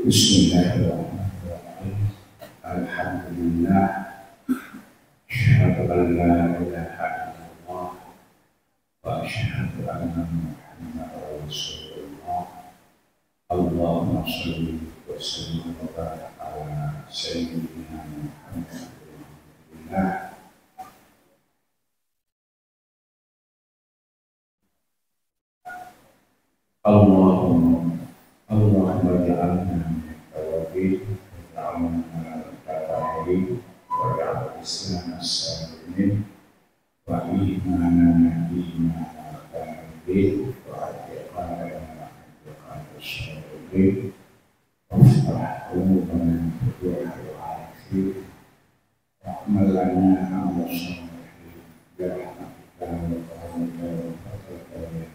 Bismillahirrahmanirrahim. Alhamdulillah. Asyhadu an la ilaha illallah wa asyhadu anna Muhammadar Rasulullah. Allahumma shalli wa sallim wa barik ala sayyidina Muhammad. Allahumma ja'alna min tawabin wa'alna al-tawabin wa'al islam as-salimin wa imanana bima al-tawabin wa'al iqamana al-salimin wa'afrah umumana wa'al-afir wa'amalana al-salimin wa'al-afir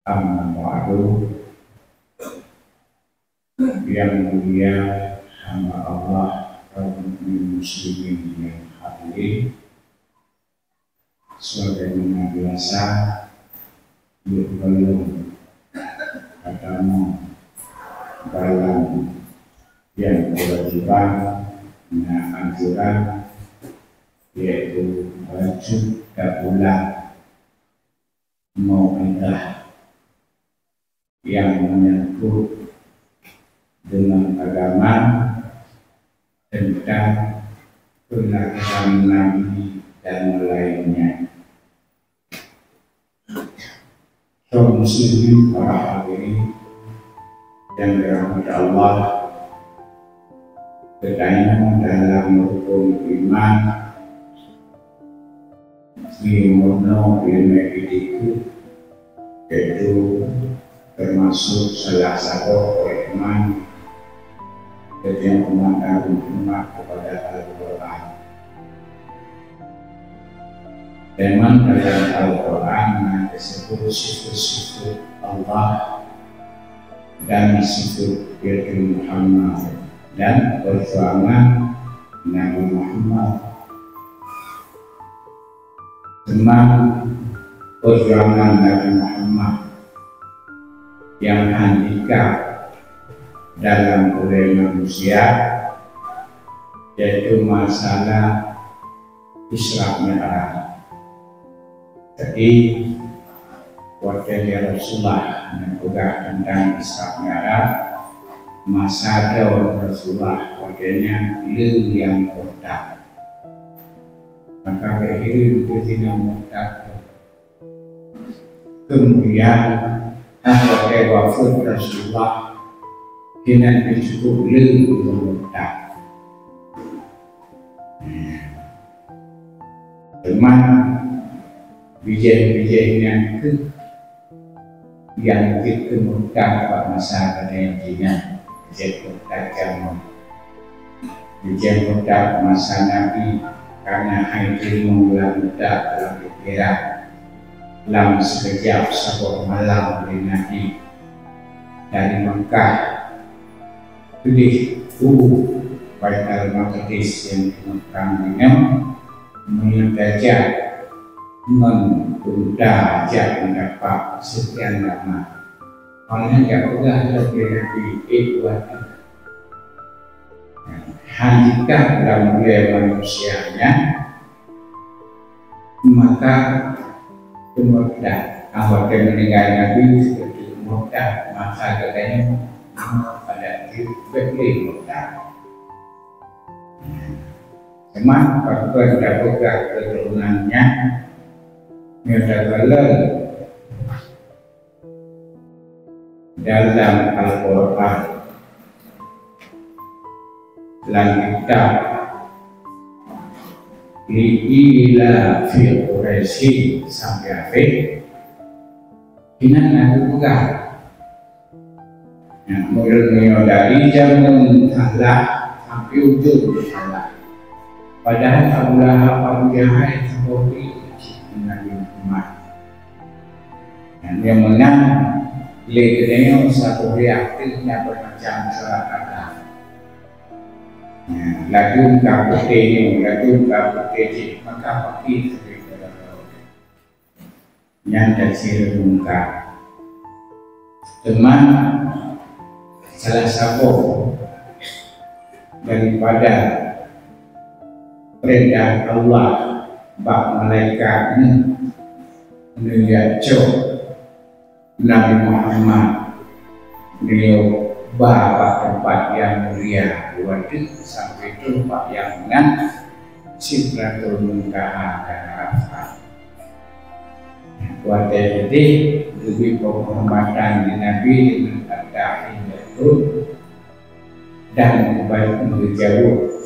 amma ba'du. Yang mulia hamba Allah, kaum muslimin yang hadir, sebagaimana biasa belum ketemu dalam yang kewajiban anjuran, yaitu wajib pulang mau'idah yang menyangkut dengan agama tentang penakalan Nabi dan lainnya. Kaum muslimin para hadirin yang dirahmati Allah, bedanya dalam rukun iman di mono ilmu itu, yaitu termasuk salah satu iman yang memandang umat kepada Al-Quran. Memang dalam Al-Quran disebut sifat-sifat Allah dan sifat Nabi Muhammad dan perjuangan Nabi Muhammad. Teman perjuangan Nabi Muhammad yang handicap dalam oleh manusia, yaitu masalah Isra Mi'raj. Jadi wakil Rasulullah menegak tentang Isra Mi'raj, masa Rasulullah wakilnya ilmu yang kotak, maka ilmu itu tidak kotak. Kemudian wakil wafat Rasulullah dengan cukup ilmu kotak. Teman bijak-bijak yang kita mudah pada masa kenajian bijak kotak jamu bijak kotak masa Nabi, karena ilmu yang mudah dalam pikiran dalam sekejap sebuah malam dari Nabi dari Mekah pilih Baitul Maqdis yang kami mengajar mendapat mendapat sekian lama. Oleh yang sudah lebih kuat handicap dalam budaya manusianya, maka kemudian awal meninggal Nabi seperti mudah, maka katanya pada diri mudah. Teman perempuan dapat keturunannya Mutawalil dalam Al-Quran langgita li'ila fi Quraisy sampai akhir ini nanti bukan yang mulai dari zaman Allah sampai ujung Allah. Padahal Abu Lahab, Abu Jahal seperti Nabi Muhammad. Yang menang lehernya satu reaktifnya bermacam kata. Lagu kaputenya, maka pakai yang dari muka. teman salah satu daripada perintah Allah bak malaikat ni melihat Nabi Muhammad beliau bawa tempat yang mulia waktu sampai tempat yang dengan Sidratul Muntaha dan Arafah. Waktu jadi lebih penghormatan di Nabi dengan at-tahiyyatu dan baik menjawab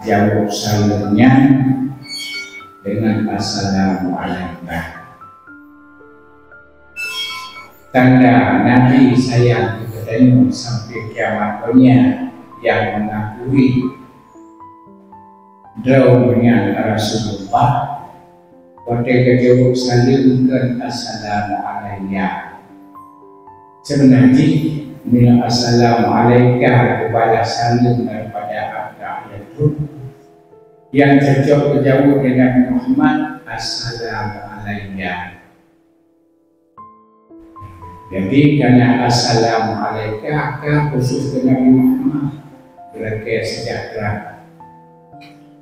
jawab salamnya dengan assalamualaikum. Tanda Nabi sayang kepadanya sampai kiamatnya yang mengakui drawnya Rasulullah. Ketika jawab salimkan assalamualaikum. Sebenarnya bila assalamualaikum kepada salim daripada at-tahiyyatu yang cocok berjawab dengan Muhammad assalamualaikum. Jadi karena assalamualaikum khusus ke Nabi Muhammad berarti sejahtera.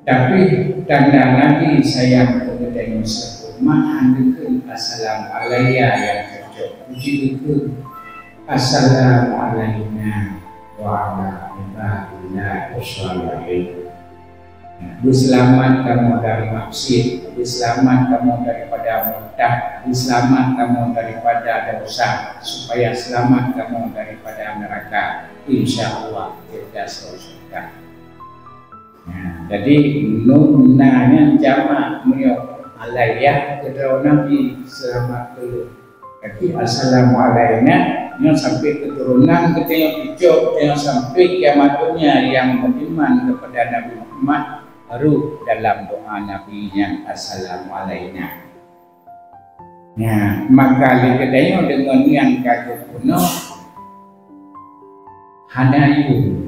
Tapi tanda Nabi sayang kepada Musa umat handukan assalamualaikum yang cocok. Puji itu assalamualaikum wa rahmatullahi wabarakatuh. Berselamat kamu dari maksiat, berselamat kamu daripada murtad, berselamat kamu daripada dosa, supaya selamat kamu daripada neraka. Insyaallah kita surga. Jadi nunanya jamak melihat alayah kepada Nabi selamat dulu. Jadi assalamualaikum yang sampai keturunan kita yang hijau yang sampai kiamatnya yang beriman kepada Nabi Muhammad baru dalam doa Nabi yang assalamualaikum. Nah, maka kedai dengan yang kagum kuno hanayu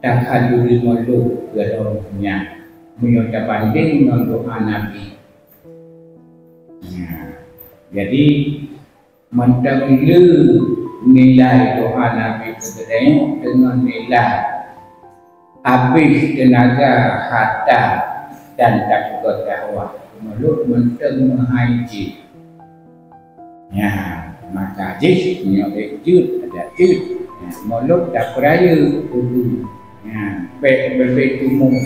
tak haduri malu gedongnya menyota banding dengan doa Nabi. Nah, jadi mentamilu nilai doa Nabi kedai dengan nilai habis tenaga, harta dan takut dakwah. Meluk menteng menghaji. Ya, maka jis nyobek jud ada jud. Ya, meluk tak peraya kudu. Ya, baik tumung.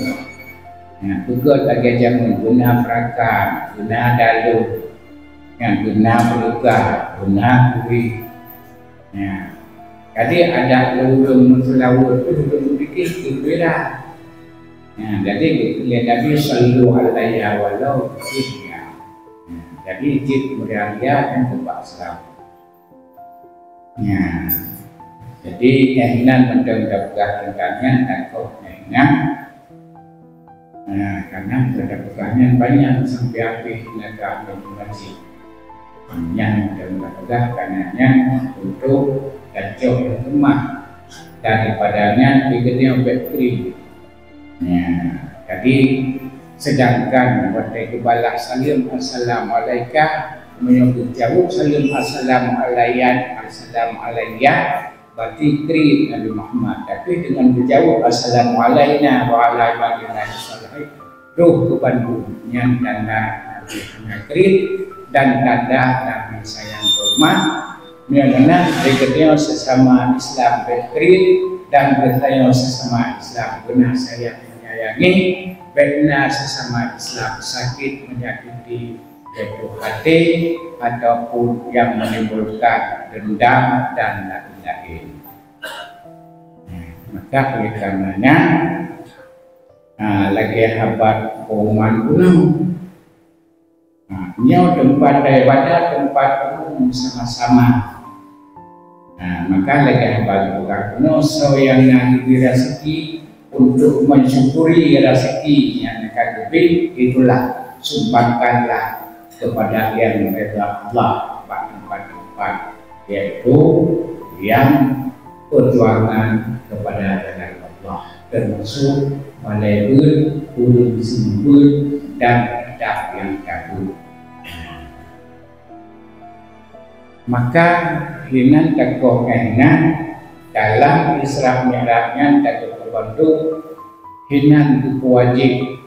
Ya, tugas agak jamun guna perakan, guna dalu, yang guna peluka, guna kuih. Ya. Jadi ada lurung selawat itu belum bikin berbeda. Ya, jadi lihat Nabi Sallallahu Alaihi Wasallam. Jadi jid mulia dan tempat Islam. Ya, jadi keinginan mendapatkan tentangnya dan kau keinginan. Karena mendapatkannya banyak sampai habis negara masing-masing. Yang mendapatkan karenanya untuk kacau rumah daripadanya diketnya bakteri. Ya, jadi sedangkan waktu kebalah salim assalamualaikum menyebut jawab salim assalamualaikum berarti kri Nabi Muhammad. Tapi dengan berjawab assalamualaikum wa alaikum roh kebantu yang tanda Nabi kri dan tanda Nabi sayang hormat. Karena berkata sesama Islam berkrit dan berkata sesama Islam benar saya menyayangi, benar sesama Islam sakit menyakiti jatuh hati ataupun yang menimbulkan dendam dan lain-lain. Maka oleh karenanya lagi habat kauman gunung. Nyaw tempat daripada tempat umum sama-sama. Maka lagi bagi so yang nak dirasiki untuk mensyukuri rezeki yang akan lebih itulah sumbangkanlah kepada yang mereka Allah tempat-tempat yaitu yang perjuangan kepada jalan Allah termasuk malaikat, ulun sembul dan adab yang kabur. maka hinan tegoh enan dalam Isra Mi'rajnya tegoh kebantu hinan wajib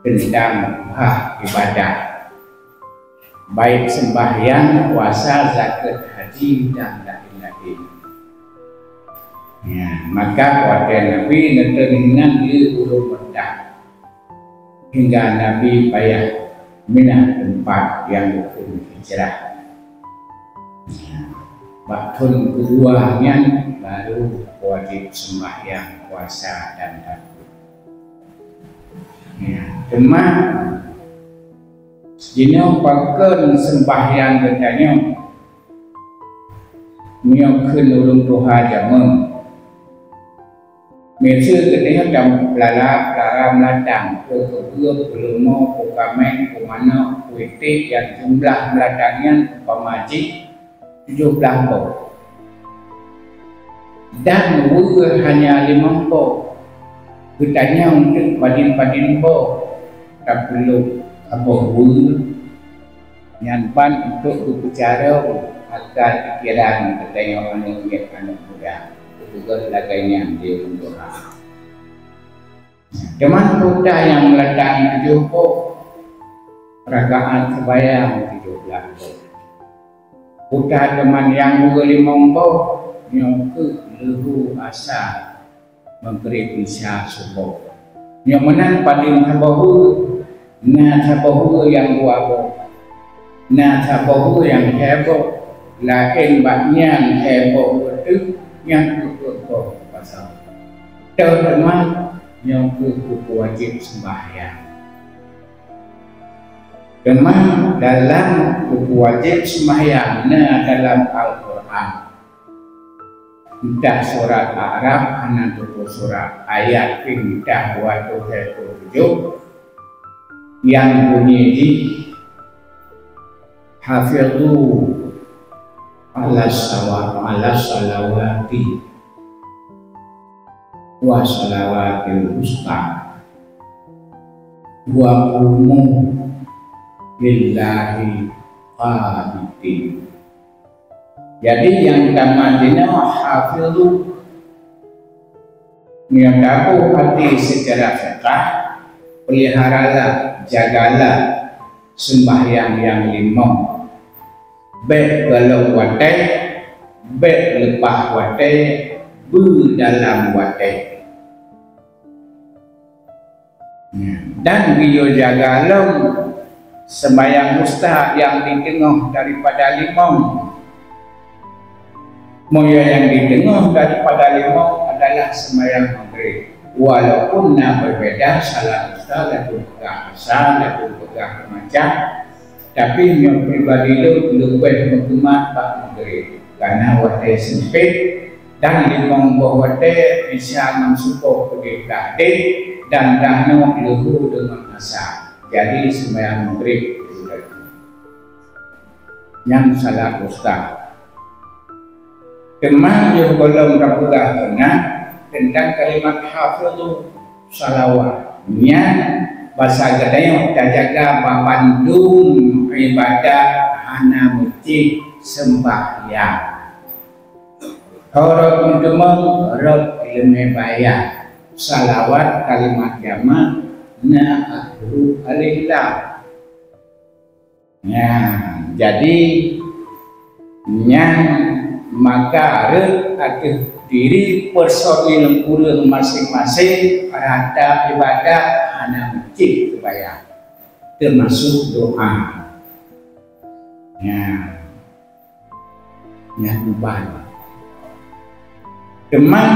tentang ibadah baik sembahyang, puasa, zakat, haji dan lain-lain. Ya, maka pada Nabi neteningan di urut medah hingga Nabi payah minah tempat yang hijrah. Ya, waktu keduanya baru wajib sembahyang, puasa dan zakat. Ya, cuma jika pakai sembahyang katanya menyokun ulung Tuhan jaman Mesir katanya dalam pelara meladang Kekebur, Pelumo, Kukamen, Kumana, Kuitik yang jumlah meladangnya pemaji 17 pok dan wur hanya 5 pok katanya untuk padin-padin pok tak perlu apa nyampan untuk berbicara agar pikiran katanya orang yang anak muda juga laganya dia untuk cuman budak yang meledak 7 pok rakaan sebayang 17 budak teman yang 5 pok yang ke lehu asa memberi bisa subuh yang menang paling tabahu na tabahu yang buabo na tabahu yang heboh lain banyak heboh itu yang cukup pasal teman yang cukup wajib sembahyang teman dalam wajib sembahyang na dalam Al-Quran dah surat Arab anak surat ayat pindah waktu 7 yang bunyi di hafidhu ala salawati wa salawatil wusta wa qumu lillahi qanitin. Jadi yang tamadina hafidhu yang tahu hati secara fiqh, peliharalah, jagalah sembahyang yang 5 baik galau watai baik lepas watai dalam watai dan bio jagalah sembahyang mustahab yang di tengah daripada 5 moya yang di tengah daripada 5 adalah sembahyang maghrib walaupun berbeda salah ustaz atau pegang asal atau pegang macam tapi yang pribadi itu lebih menghemat pak maghrib karena wadah sempit dan limang buah wadah bisa mensupport pergi takdir dan dahno lehu dengan asal jadi sembahyang maghrib yang salah ustaz kemana yang belum rapulah benar tentang kalimat hafidhu salawatnya bahasa gadanya kita jaga babandung ibadah hana muci sembahyang horot mendemang rot ilmu bayar salawat kalimat jamak na ahlu alillah ya jadi yang maka ada diri personil kurang masing-masing pada ibadah hana masjid kebayang termasuk doa ya ubah teman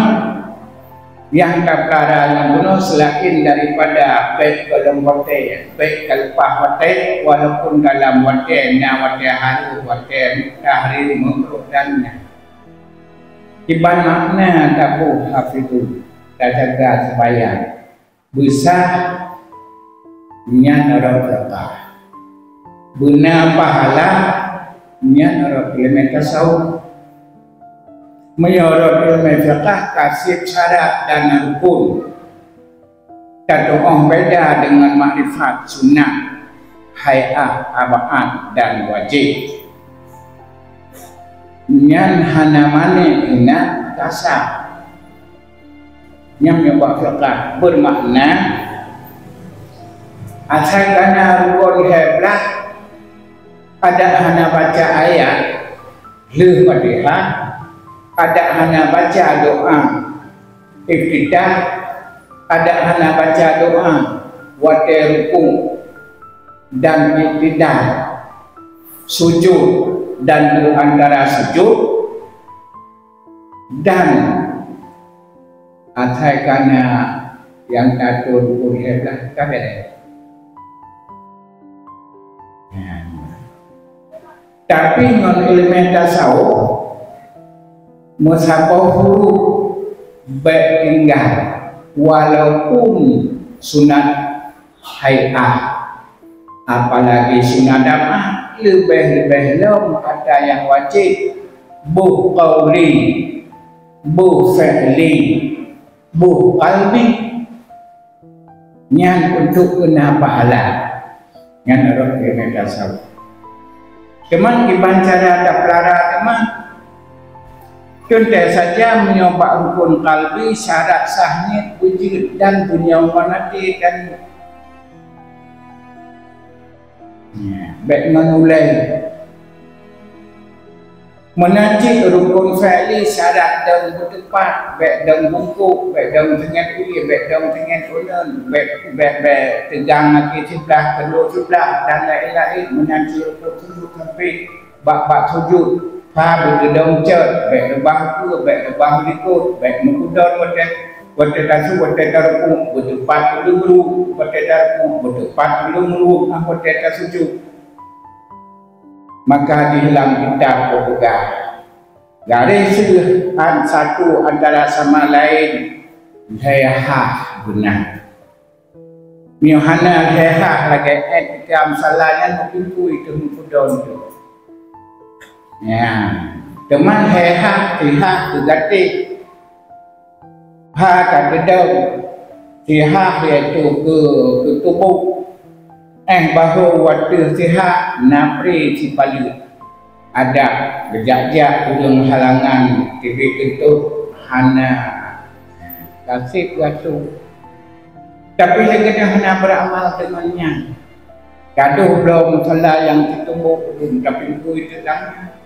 yang perkara yang benar selain daripada baik dalam watai baik kalpah watai walaupun dalam watai haru watai tahrir mengurutkannya iban makna tabu hafidhu jaga sembahyang besar nyan orang berkah guna pahala nyan orang ilmu tasawuf menyorot ilmu fiqh kasih syarat dan rukun tak doang beda dengan makrifat sunnah hay'ah abaat dan wajib nyan hana mane ina kasar yang menyebab fiqah bermakna asal kana rukun heblah ada hana baca ayat le Fatihah, ada hana baca doa iftitah, ada hana baca doa wate rukun dan iktidal, sujud dan antara sujud, dan atai kana yang atur rukun heblah kabeh. Tapi non ilmu tasawuf musabah huruf baik tinggal walaupun sunat hay'ah, apalagi sunat damah lebih-lebih lom ada yang wajib bu qawli, bu fi'li, bu qalbi yang untuk kena pahala yang ada ilmu tasawuf. Teman dibancara ada pelara teman. Contoh saja menyoba rukun kalbi syarat sahnya wujud dan dunia manati dan baik menulai menanti rukun fi'li syarat dan bertepat baik dan bungkuk baik dan dengan kulit baik dan dengan ulen baik tegang lagi sebelah kedua sebelah dan lain-lain menanti rukun sujud sampai bak sujud ha berdedong cer baik lebah ke baik lebah berikut baik mengudar wate tasu wate tarku bertepat dulu wate tarku bertepat dulu wate tasujud. Maka di dalam kitab berpegang garis satu antara sama lain hayah benar miohana hayah lagi etika masalahnya mungkin itu mengkudon itu ya teman hayah tergati ha kadang hayah iaitu ke tubuh bahu waktu sihat napri si palu ada gejak-gejak ulung halangan TV bentuk hana kasih waktu tapi saya hana beramal dengannya gaduh belum salah yang ditumbuh belum tapi itu datang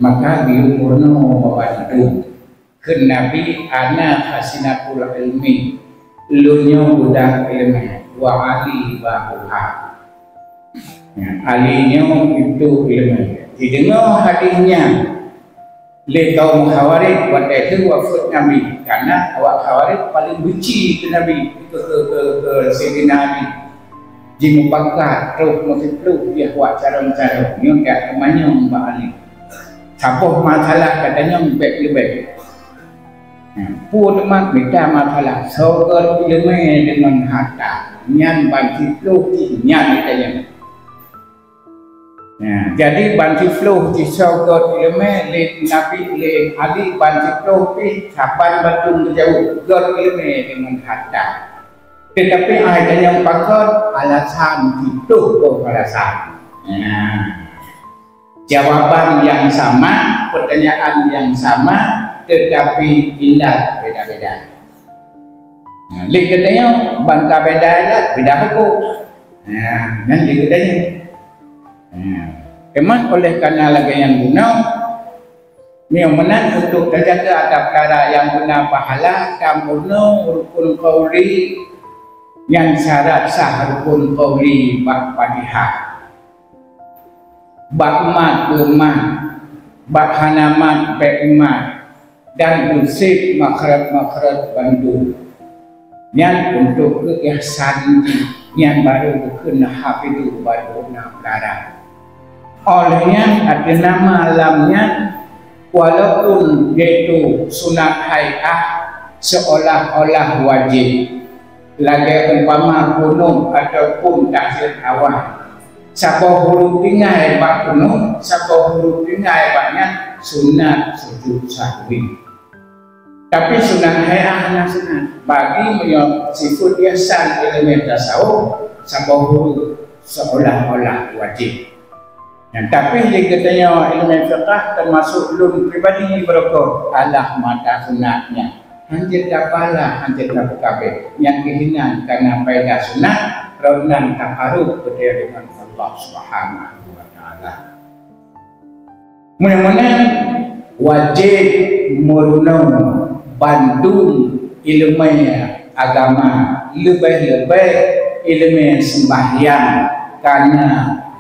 maka di umurno bawa itu ke Nabi ana hasinatul ilmi lunyo budak ilmu wa ali bahuha alinya itu ilmu didengar hadisnya le kaum khawarij wa itu wafat Nabi karena awak khawarij paling benci ke Nabi ke Sayyidina Ali jimu bangka terus masih perlu dia buat cara-cara yang kat temannya Mbak Ali siapa masalah katanya baik-baik pun teman kita masalah soal ilmu dengan harta nyan banci flow nyan katanya jadi banci flow di soal ilmu le Nabi le Ali banci flow pi kapan betul jauh soal ilmu dengan harta tetapi ada yang pakar alasan itu alasan jawaban yang sama pertanyaan yang sama tetapi ilat beda-beda. Lek katanya bangka beda ilat beda hukum. Nanti katanya. Emang oleh karena lagi yang guna, menan untuk terjaga ada perkara yang guna pahala, kampurno rukun qauli yang syarat sah rukun qauli bak Fatihah, bak mat umat, bak hanamat be'imat dan bersih makhraj bandu yang untuk keihsan yang baru kena hafidu baru nak pelara olehnya ada nama alamnya walaupun yaitu sunat hay'ah seolah-olah wajib lagi umpama gunung ataupun tahsil awal siapa huruf tinggal bak gunung siapa huruf tinggal baknya sunat sujud sahwi. Tapi sunat hay'ah hanya sunat bagi sifat ihsan ilmu tasawuf sabah huruf seolah-olah wajib. Tapi dia katanya ilmu fiqh termasuk ulum pribadi mereka alah mata sunatnya. Hanjir dapalah, hanjir dapat kabeh. Yang kehinan karena faedah sunat, kerana takarub kepada dengan Allah Subhanahu wa Ta'ala. Mudah-mudahan wajib merunung bandung ilmu agama lebih-lebih ilmu sembahyang karena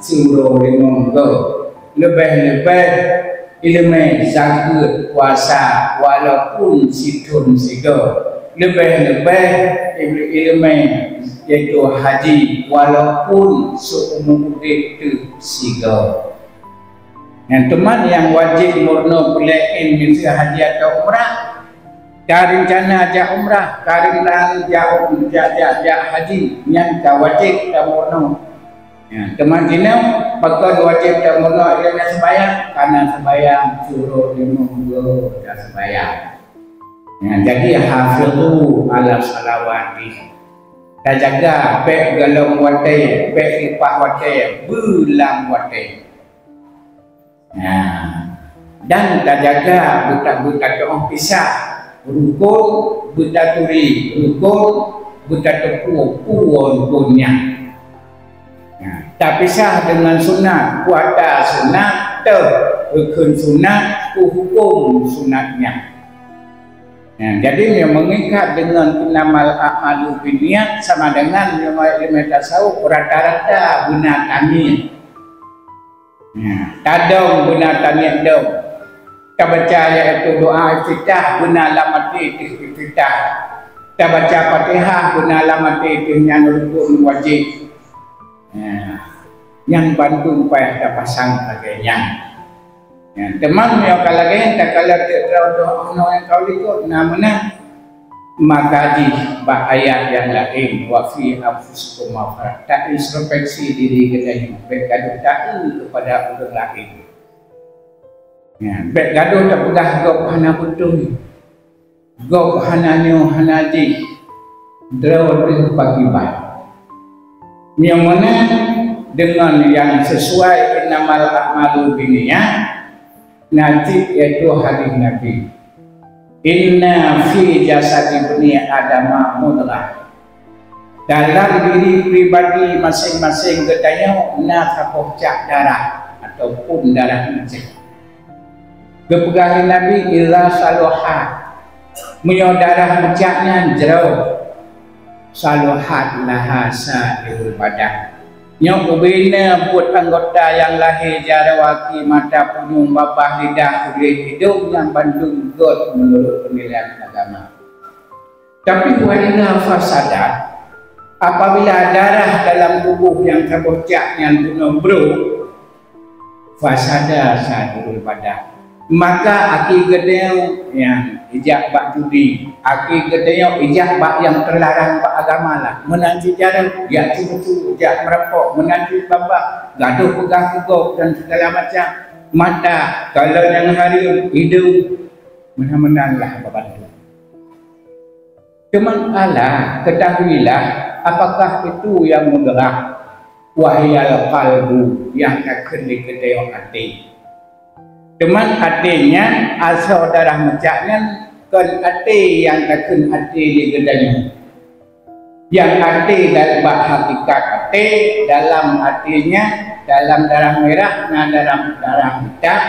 suruh dimonggo lebih-lebih ilmu zakat puasa walaupun situn sigo lebih-lebih ilmu yaitu haji walaupun seumur hidup sigo. Yang teman yang wajib murno pelain misi haji atau umrah rencana ajak umrah, rencana ajak haji yang tak wajib tak murno. Teman kena bakal wajib tak murno ilmu sembahyang karena sembahyang suruh dimonggo dan sembahyang. Jadi hafizu ala salawati. Tak jaga baik galong watai, baik lipah watai, belang watai. Dan tak jaga buta-buta orang pisah, rukun buta turi, rukun buta tepu, puan-punya. Tak pisah dengan sunat, puasa sunat, rukun sunat, hukum sunatnya. Jadi yang mengikat dengan inamal a'malu binniyat sama dengan ilmu tasawuf rata-rata guna taniyat. Tadong guna taniyat dong. Kita baca iaitu doa iftitah guna lamati iftitah. Kita baca Fatihah guna lamati dengan rukun wajib. Yang bantu upaya kita pasang sebagainya. Teman yang kalau lagi tak kalau doa yang kau ikut namanya maka di ayat yang lain wafi anfusikum mafrah tak introspeksi diri kita bergaduh tak kepada orang lain. Bergaduh tak pegah gop hana betul, gop hananyo hanaji, draw pagi baik. Yang mana dengan yang sesuai inamal a'malu binniyat nanti yaitu hadis Nabi inna fi jasadi bani adama mudghah dalam diri pribadi masing-masing katanya nafkah darah ataupun darah kecil kepegangan Nabi illa saluhat menyo darah mecahnya jero saluhat laha sa'irul badan. Yang ubina buat anggota yang lahir jara waki mata punyung babah lidah kulit hidung yang bandung god menurut penilaian agama. Tapi wanita fasadat apabila darah dalam tubuh yang terbocak yang bunuh bro fasada sadurul badan maka aki gedeo yang ijak bak judi aki gedeo ijak bak yang terlarang bak agama lah menanti jalan ya cucu ijak merapok menanti babak gaduh pegang kugok dan segala macam mata kalau yang hari hidung menang-menanglah bapak. Cuman Allah ketahuilah apakah itu yang menggerak wahyal qalbu yang akan diketahui hati. Cuman hatinya asal darah mecahnya kan hati yang akan hati digedanya. Yang hati dalam hakikat hati dalam hatinya dalam darah merah nah dalam darah hitam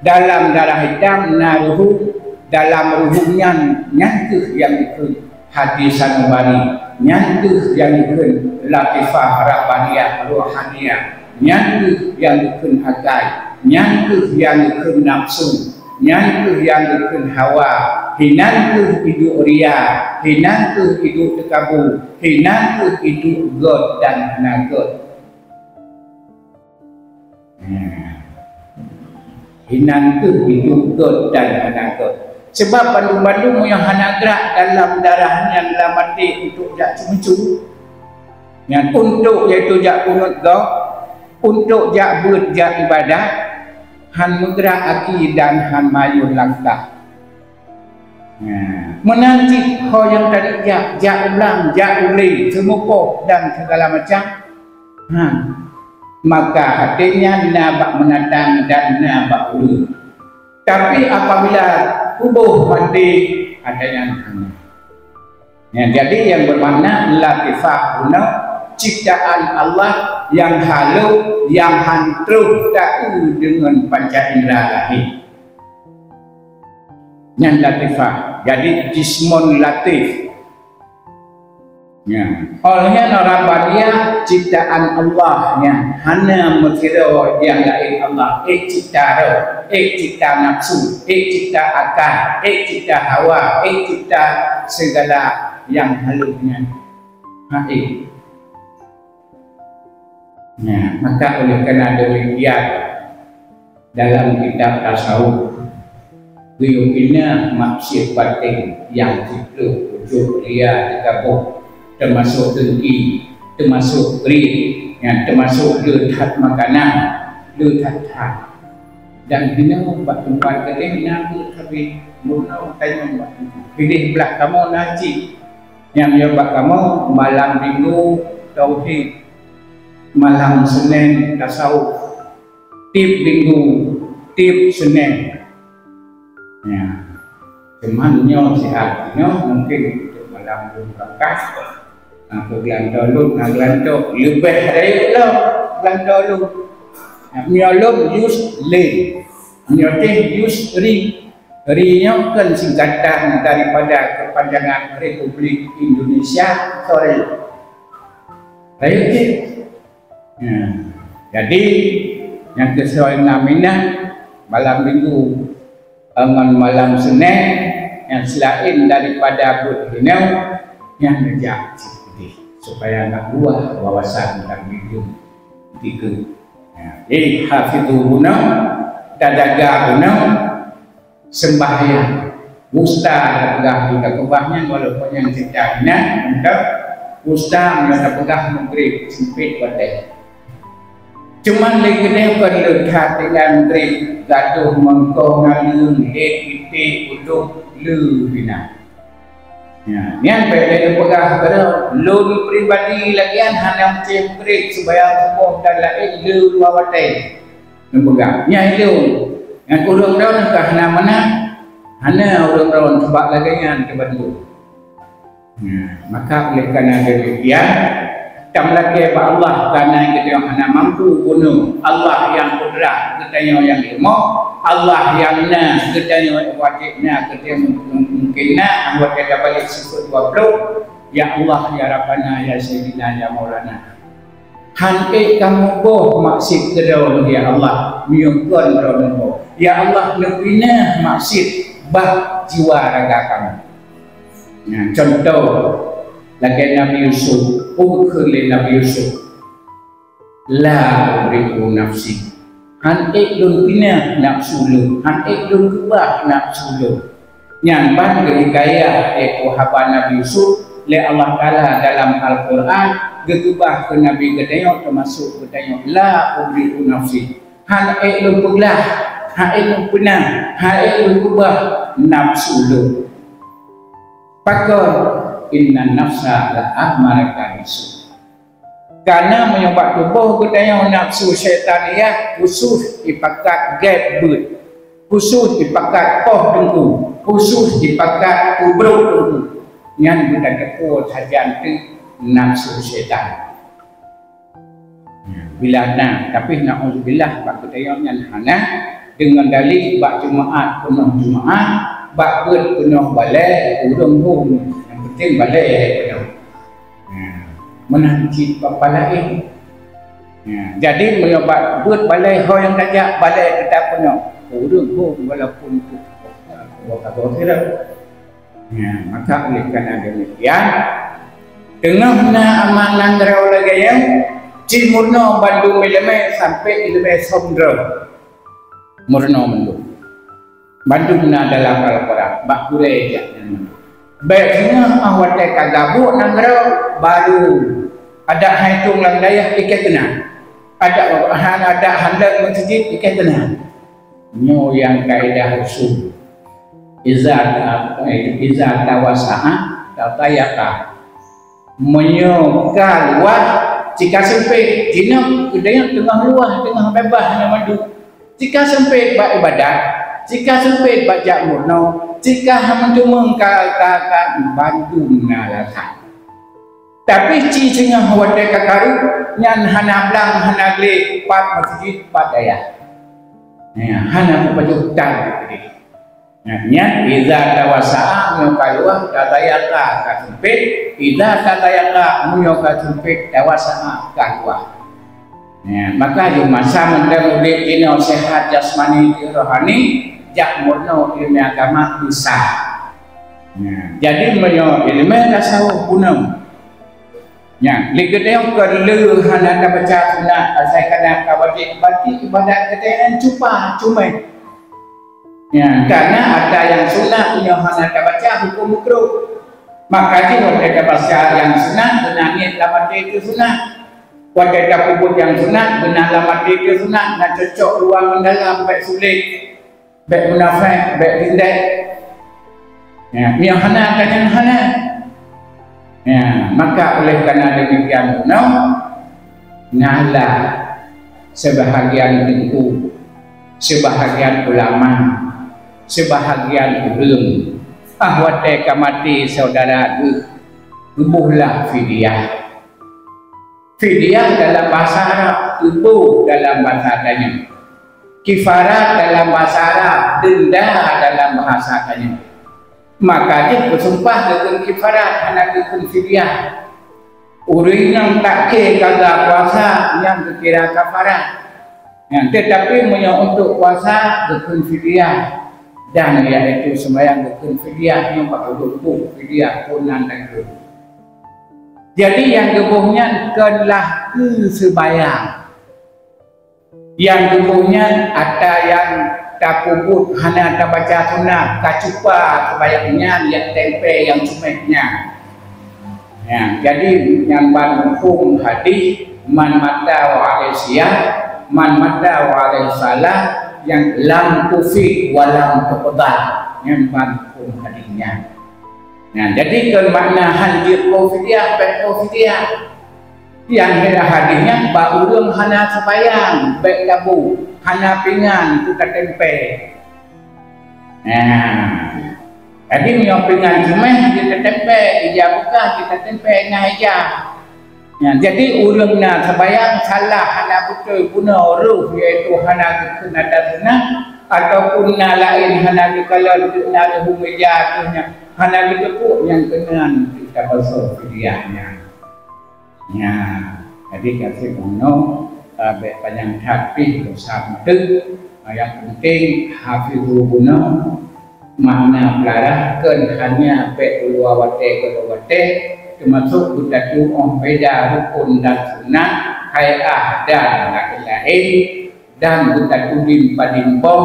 dalam darah hitam nah ruh dalam ruhnya nyantuh yang itu hati sanubari nyantuh yang itu latifah rabbaniyah ruhaniyah nyantuh yang itu hakai nyantuh yang ikut nafsu, nyantuh yang ikut hawa, hinantuh hidup ria, hinantuh hidup tekabu, hinantuh hidup god dan nagot. Hinantuh hidup god dan nagot. Sebab bandung-bandung yang hana gerak dalam darahnya dalam mati untuk jak cumucu, yang untuk iaitu jak kunut gau, untuk jak ber jak ibadah. Han menggerak aki dan han mayun langkah. Menanti kau yang tadi jak ulang, jak uli, semupuk dan segala macam. maka hatinya nabak menatang dan nabak ulu. Tapi apabila tubuh mati, adanya hanya. Ya, jadi yang bermakna latifah guna ciptaan Allah yang halus, yang hantru tahu dengan panca indera lahir. Yang latifah, jadi jismun latif. Ya. Olehnya Rabbaniya ciptaan Allah yang hanya mengira yang lain Allah. Cipta cipta nafsu, cipta akal, cipta hawa, cipta segala yang halusnya. Ya, maka oleh karena demikian dalam kitab tasawuf buyuknya maksud batin yang itu wujud dia digabung, termasuk dengki, termasuk ri, ya, termasuk letat makanan, letat hak. Dan bila buat tempat kedai nabi tapi mula tanya buat pilih belah kamu naji yang dia buat kamu malam minggu tauhid, malam Senin tasawuf, tip minggu, tip Senin. Ya, cuman nyo sihatnya mungkin untuk malam berangkat. Aku gelandolung, gelandok lebih dari itu, gelandolung. Nyolong use le, nyoteh use ri. Ri-nya kan singkatan daripada kepanjangan Republik Indonesia. Sorry. Baik. Ya. Jadi yang sesuai namanya malam minggu dengan malam Senin yang selain daripada budhinau yang ngejak supaya nak buah wawasan tentang hidup tiga. Jadi hafidhu guna, dadaga guna, sembahyang, ustaz pegah juga kebahnya walaupun yang sejahnya untuk ustaz yang pegah maghrib sempit badai. Cuman lagi dia perlu dengan maghrib gaduh mengkau ngalung titik uduk lu bina. Ya, yang baik pegah pada lu pribadi lagian hanya macam maghrib supaya hukum dan lain lu dua batai. Pegah. Nya itu yang kurang daun ke mana hanya orang-orang sebab lagian kebadu. Ya, maka oleh kerana demikian tam lagi ba Allah karena kita yang hanya mampu bunuh, Allah yang kudrah kita yang ilmu, Allah yang na kita yang wajibnya kita mungkinna buat kita balik sifat 20 ya Allah ya Rabbana ya Sayyidina ya Maulana. Hanke kamu boh maksud kedau ya Allah miungkeun rono. Ya Allah lebihnya maksud bah jiwa raga kamu. Nah, contoh lagi Nabi Yusuf, ukhuli Nabi Yusuf, la uriku nafsi, han iklun pina nafsu lu, han iklun kubah nafsu lu. Nyamban gerikaya haba Nabi Yusuf, le Allah Taala dalam Al-Quran, gegubah ke Nabi gedayok termasuk gedayok la uriku nafsi, han iklun peglah, han iklun pina, han iklun kubah nafsu lu. Pakon inna nafsa la ammaratan bisu. Karena menyebab tubuh kita yang nafsu syaitaniyah khusus dipakat gebut, khusus dipakat poh dengku, khusus dipakat kubruk dengku. Yang kita dekor saja itu nafsu syaitan. Bila nak, tapi na'udzubillah bak kita yang hana dengan dalil bak Jumaat penuh Jumaat, bak penuh balai urung-urung. Penting balai penuh. Menanti bapa lain. Jadi menyobat buat balai ho yang dajak balai kita penuh. Urung walaupun kata tidak. Maka oleh kerana demikian tengahnya amanah derau lagi yang cimurno Bandung meleme sampai ilmu Sondro. Murno mendung. Bandung dalam Al-Quran bakure je. Baiknya awak kagabuk nangrau baru ada hitung lang daya ikat kena ada handal masjid ikat kena nyo yang kaidah usul iza tawasa'a tatayaka menyo kalwah Jika sempit, jinak kedaya tengah luah, tengah bebas hanya madu. Jika sempit buat ibadat, jika sempit buat jakmurno, jika hamdumeng ka bantu menalakan. Tapi ci cengah wadai kakaru nyan hana blang hana gle pat masjid pat daya. Ya, hana pajutan tadi. Nya iza tawasa'a mukaluah tatayaka kasempit, iza tatayaka muyoka sempit tawasa'a kaluah. Ya, maka di masa muda-mudi ini sehat jasmani rohani, jakmurno ilmu agama bisa. Ya, jadi menyo ilmu tasawuf punam. Ya, ligedeng kerlu hana baca sunat asai kana kawajib berarti ibadat ketenan cuma. Ya, karena ada yang sunat yang hana baca hukum makruh. Maka jika mereka baca yang sunat benar niat lama itu sunat. Wadai kubur yang sunat benar lama itu sunat, nak cocok luar mendalam baik sulit, baik munafik, baik tindak. Ya, yang hana dan yang hana. Ya, maka oleh karena demikian ngalah sebahagian ilmu, sebahagian ulama, sebahagian ulum bahwa teka mati saudara tubuhlah fidyah. Fidyah dalam bahasa Arab, tubuh dalam bahasa Arabnya, kifarat dalam bahasa Arab, denda dalam bahasa Arabnya. Maka dia bersumpah dengan kifarat anak dengan fidyah. Orang yang tak kagak puasa yang dikira kafarat. Tetapi untuk puasa dengan fidyah dan yaitu sembahyang dengan fidyah yang pakai tubuh fidyah pun nanti. Jadi yang gebuhnya kelah kesebayang. Yang gebuhnya ada yang tak kubut hana tak baca sunat, kacupa kebayangnya lihat tempe yang cumeknya. Ya, jadi yang hukum hadis man mata wa alaisiyah, man mata wa alaisalah yang lam kufi walam kepedah yang hukum hadisnya. Nah, jadi kan makna hadir fidyah, fidyah yang ada hadisnya baulung hana sebayang, baik kabu, hana pingan tu tempe. Nah, jadi mio pingan cuma kita tempe, ija buka kita tempe ngaja. Nah, jadi ulungna sebayang salah hana betul guna ruh iaitu hana kena datuna ataupun lain hana kalau nak humeja punya hana betul yang kena kita basuh fidyahnya. Ya, jadi kasih kono banyak hati dosa itu yang penting hafizul guna makna pelarahkan hanya dua wate termasuk budatu beda rukun dan sunnah hayah dan lain dan budatu dimpadimbo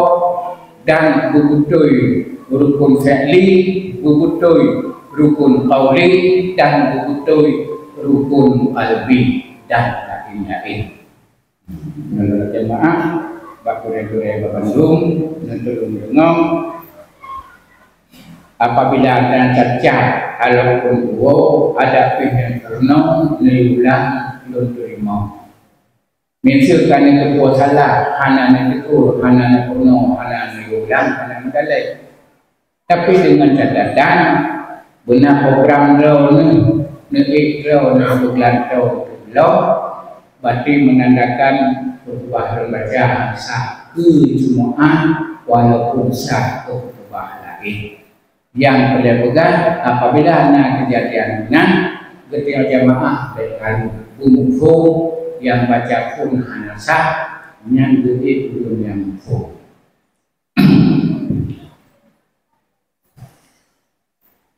dan bubutui rukun fi'li bubutui rukun qauli dan bubutui rukun qalbi dan lain-lain. Menurut jemaah bakure-kure Bandung nentulung dengong apabila ada cacat alaupun ada pihak terno niulang lun terima. Misalkan itu salah hana itu hana kuno hana niulang hana medalai. Tapi dengan catatan benar program lo berarti menandakan berubah lembaga sah kejumuan walaupun sah berubah lagi. Yang berlebihan apabila ada kejadian ketika jamaah berkali umum yang baca pun hanya sah yang duit belum yang mufum.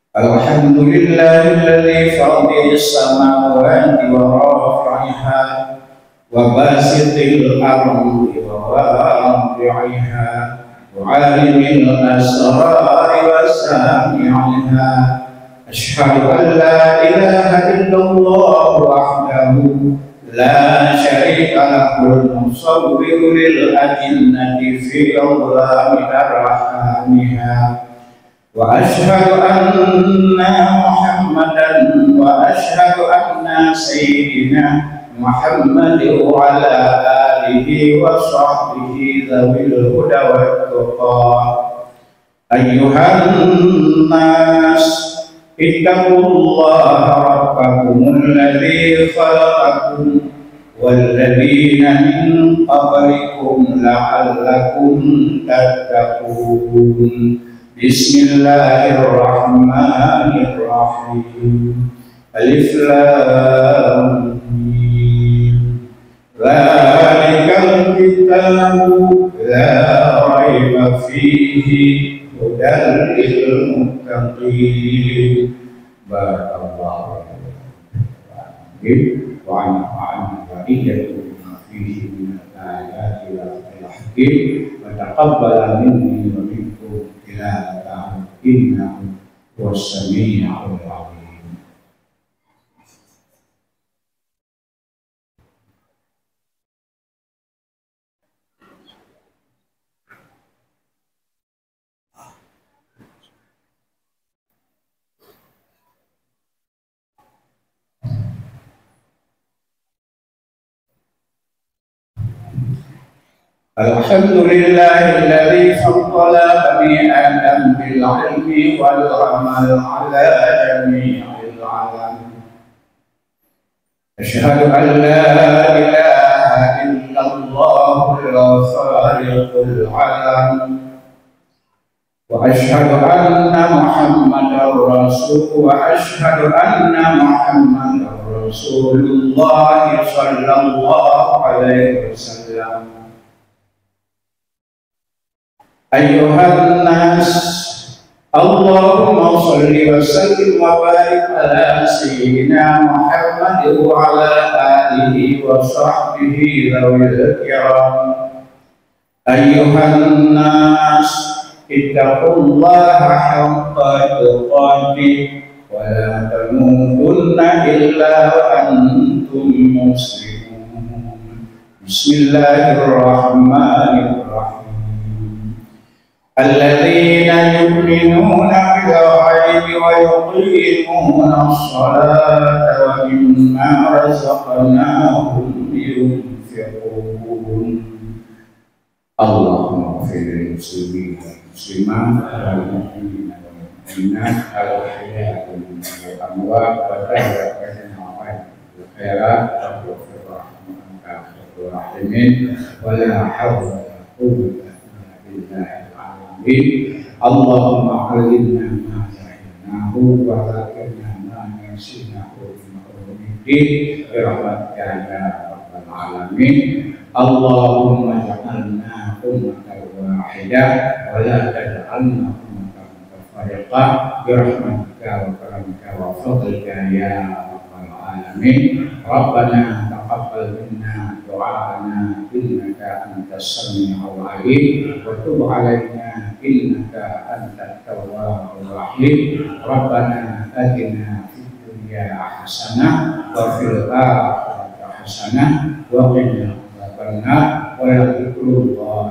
Alhamdulillahilladzi fardis samawati wa rafi'iha wa basitil ardi wa waqi'iha wa alimil asrari wa sami'iha asyhadu an la ilaha illallah wahdahu la syarika lahul musawwiru lil ajinnati fi awlamir rahmaniha wa asyhadu anna Muhammadan wa asyhadu anna sayyidina محمد وعلى آله وصحبه ذوي الهدى والتقى. أيها الناس اتقوا الله ربكم الذي خلقكم والذين من قبلكم لعلكم تتقون. بسم الله الرحمن الرحيم. ألف لام ميم. ذلك الكتاب لا ريب فيه هدى للمتقين. بارك الله فيكم ونفعنا وإياكم بما فيه من الآيات والحكيم وتقبل مني ومنكم تلاوته إنه هو السميع العليم. الحمد لله الذي فضل بني آدم بالعلم والعمل على جميع العالم. أشهد أن لا إله إلا الله الخالق العالم وأشهد أن محمدا رسول الله صلى الله عليه وسلم. أيها الناس اللهم صل وسلم وبارك على سيدنا محمد وعلى آله وصحبه ذوي الكرام. أيها الناس اتقوا الله حق تقاته ولا تموتن إلا وأنتم مسلمون. بسم الله الرحمن الرحيم. الذين يؤمنون بالغيب ويقيمون الصلاة ومما رزقناهم ينفقون. اللهم اغفر للمسلمين والمسلمات والمؤمنين والمؤمنات الأحياء منهم والأموات وتهب بينهم بالخيرات واغفر رحمك الراحمين ولا حول ولا قوة إلا بالله. اللهم علمنا ما جهلناه وذكرنا ما نسيناه في علوم الدين برحمتك يا رب العالمين. اللهم اجعلنا أمة واحدة ولا تجعلنا أمة متفرقة برحمتك وكرمك وفضلك يا رب العالمين. ربنا تقبل منا دعاءنا إنك أنت السميع العليم وتب علينا إنك أنت التواب الرحيم. ربنا آتنا في الدنيا حسنة وفي الآخرة حسنة وقنا عذاب النار. ولذكر الله